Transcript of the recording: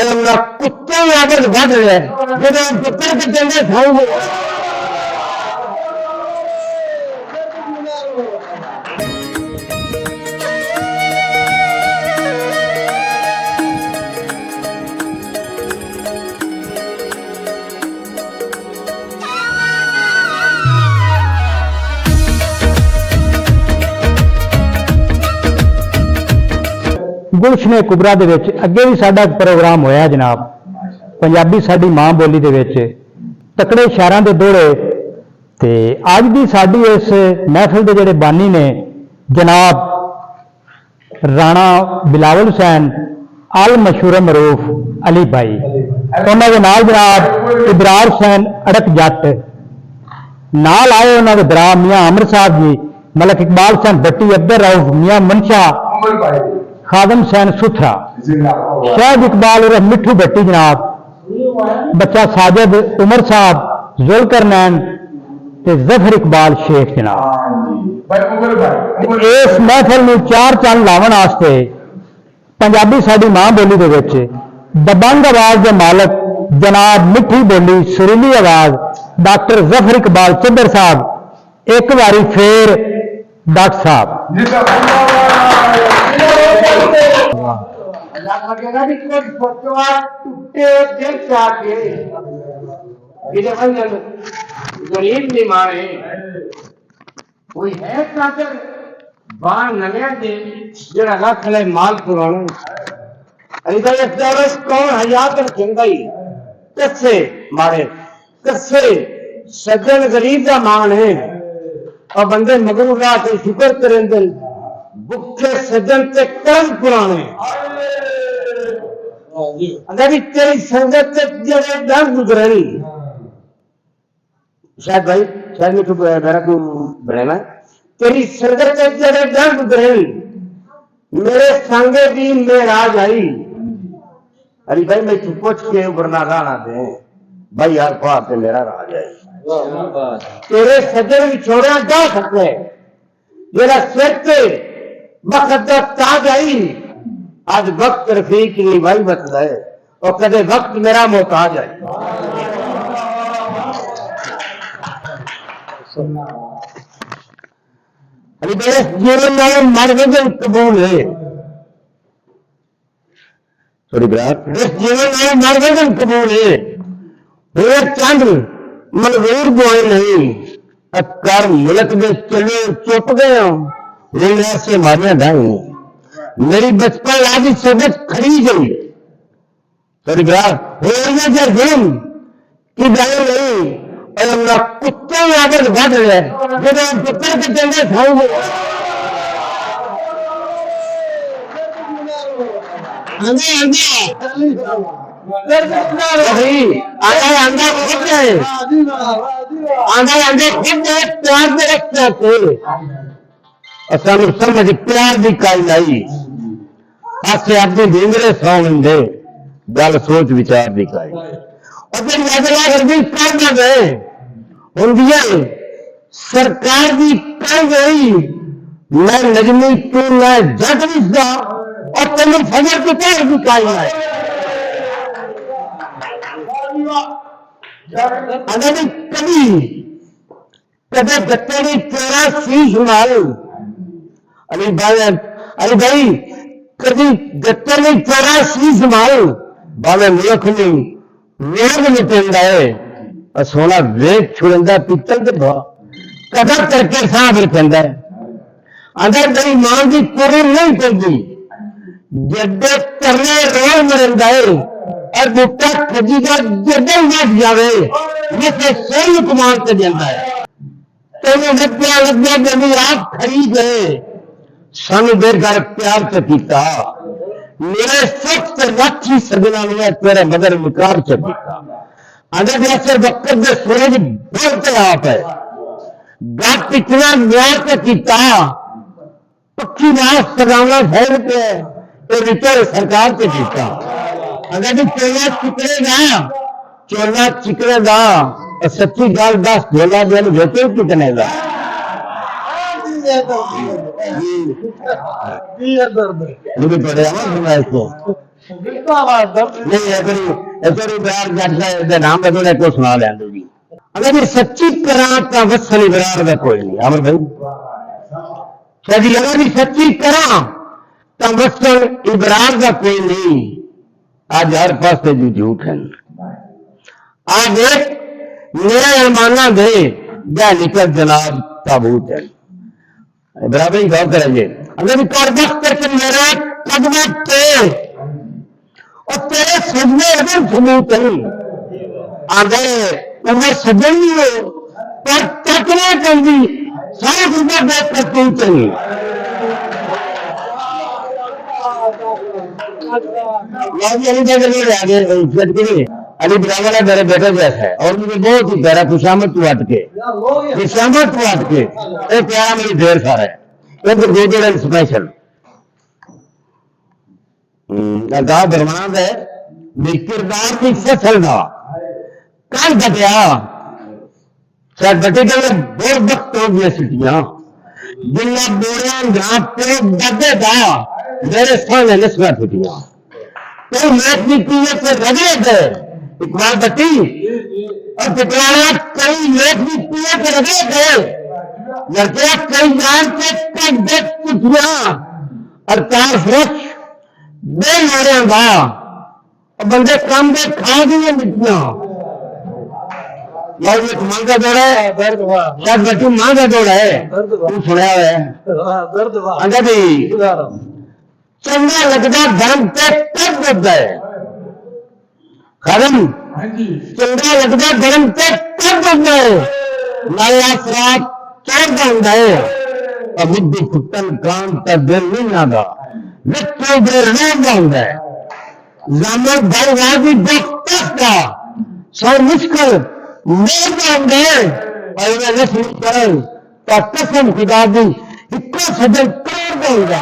कुत्ते आकर बढ़ रहे जब कुत्ते के चलने खाओगे गुलशन कुबरा दे विच अगे भी साडा प्रोग्राम होया जनाब पंजाबी साडी मां बोली दे विच तकड़े शहरां दे दोड़े ते अज दी साडी इस महफिल दे जिहड़े बानी ने जनाब राणा बिलावल हुसैन अल मशहूर मरूफ अली भाई उन्हां दे नाल जनाब इबरार हुसैन अड़क जट नाल आए उन्हां दे भरा मियां अमर साहब जी मलक इकबाल हुसैन भट्टी अब्दुल रऊफ मियां मनशा खादम हुसैन सुथरा शाहद इकबाल और मिठू भट्टी जनाब बच्चा साजिद उमर साहब जुलकर नैन ते जफर इकबाल शेख जनाब इस महफिल में चार चंद लावन वास्ते पंजाबी साडी मां बोली दे विच दबंग आवाज के मालक जनाब मिठी बोली सुरीली आवाज डॉक्टर जफर इकबाल चिद्दर साहब एक बारी फिर डॉक्टर साहब लगेगा भी कुछ बच्चों टूटे दिल चाहते गरीब नहीं मारे कोई है चादर बाहर नलिया दे जरा रख ले माल पुराना अरे इस कौन हयात रखेगा ही कस्से मारे कस्से सज्जन गरीब का मान है और बंदे मगरू रात शुक्र करें दिल भुखे सज्जन ते कर्म पुराने अगर तेरी संगत से जरे दर्द गुजरनी शायद भाई शायद मैं तो मेरा को बनेना तेरी संगत से जरे दर्द गुजरनी मेरे संगे भी मेराज आई अरे भाई मैं तू पूछ के उबरना गाना दे भाई यार पाप से मेरा राज आई तेरे सज्जन भी छोड़ा जा सकते मेरा सिर पे वक्त ताज आई आज वक्त रफीक नहीं भाई बता है और कदे वक्त मेरा मोहताज है अरे मेरे जीवन में मरने के कबूल है थोड़ी बात इस जीवन में मरने के कबूल है मेरे चंद मनजूर बोए नहीं कर मुल्क में चले चुप गए हो से मारिया ढाई मेरी बचपन आज सोबत खड़ी गई सॉरी की जाए नहीं और कुत्ते आगे बढ़ रहे जब कुत्ते के चलने खाओगे समझ प्यार की काई आई आसे अपने ढींगरे सौन दे गल सोच विचार की काई सरकार की कह गई मैं नजमी तू मैं जट विसदा और तेन फजर की प्यार की काई है कभी कदे बच्चे ने तेरा शीश मारू अरे भाई कभी गत्तर ने तेरा शीश मारू भावे मुल्क में वेग मिटेंदा है और सोना वेग छुड़ेंदा पित्तल के भाव कदर करके साफ रखेंदा है अगर मेरी मां की पूरी नहीं करती जड्डे करने रोल मरेंदा है और बुट्टा खजी का जड्डे मच जावे जिसे सही कुमार से देंदा है तेने लग्या जमी आप खरीद गए सानू बेघर प्यार से पीता मेरे सख्त राक्षी सगना ने तेरे मगर मुकार से पीता अगर जैसे वक्त में सूरज बोलते आप है गप इतना न्याय से पीता पक्षी नाश सगावना फैल के रिटर सरकार से पीता अगर चोला चिकरेगा सच्ची गाल दस झोला दिन वेचे कितने का नहीं एक बरार जट का नाम बदलने को सुना लें जी। अगर ये सच्ची करा तो वत्सल बरार का कोई नहीं अमर भाई शायद अगर ये सच्ची करा तो वत्सल इबरार का कोई नहीं। आज हर पास से जो झूठ है आज एक नया माना दे जा निकल जनाब ताबूत है बराबर ही गौर करेंगे। अगर कर करके मेरा कदम पे और तेरे सजने अगर सबूत नहीं अगर मैं सजन नहीं हो पर तकने कर दी सारे रुपया बैठ कर तू चाहिए अली बिरावल है मेरे बेटे जैसा है और मुझे बहुत ही प्यारा खुशामद तू हट के एक प्यारा मेरी ढेर सारा है एक गोजर एंड स्पेशल गा बरमान है किरदार की फसल का कल घटिया शायद बटे गए बहुत वक्त हो गया सिटियां जिला बोरिया जहां पे दबे था मेरे सामने नस्बत छुटियां तो मैच नीति से रगड़े गए इकबाल बट्टी और पिटवाड़ा कई मैच नीति से रगड़े गए लड़के कई जान के तक देख कुछ और कार फ्रश दे मारे और बंदे काम दे खा दिए मिट्टियां मां का दौड़ा है शायद बच्चू मां का दौड़ा है तू सुना है अंदर भी चंगा लगता धर्म पे तब दबदा है खत्म चंगा लगता धर्म पे तब दबदा है नया सराज चढ़ जाता है और बुद्धि कुत्तन कान का दिल नहीं नागा मिट्टी देर नहीं जाता है जामर भाईवादी दस्तक का सौ मुश्किल नहीं जाएंगे और मैं नस्ल करें तो कसम खुदा दी इतना सदन कर देगा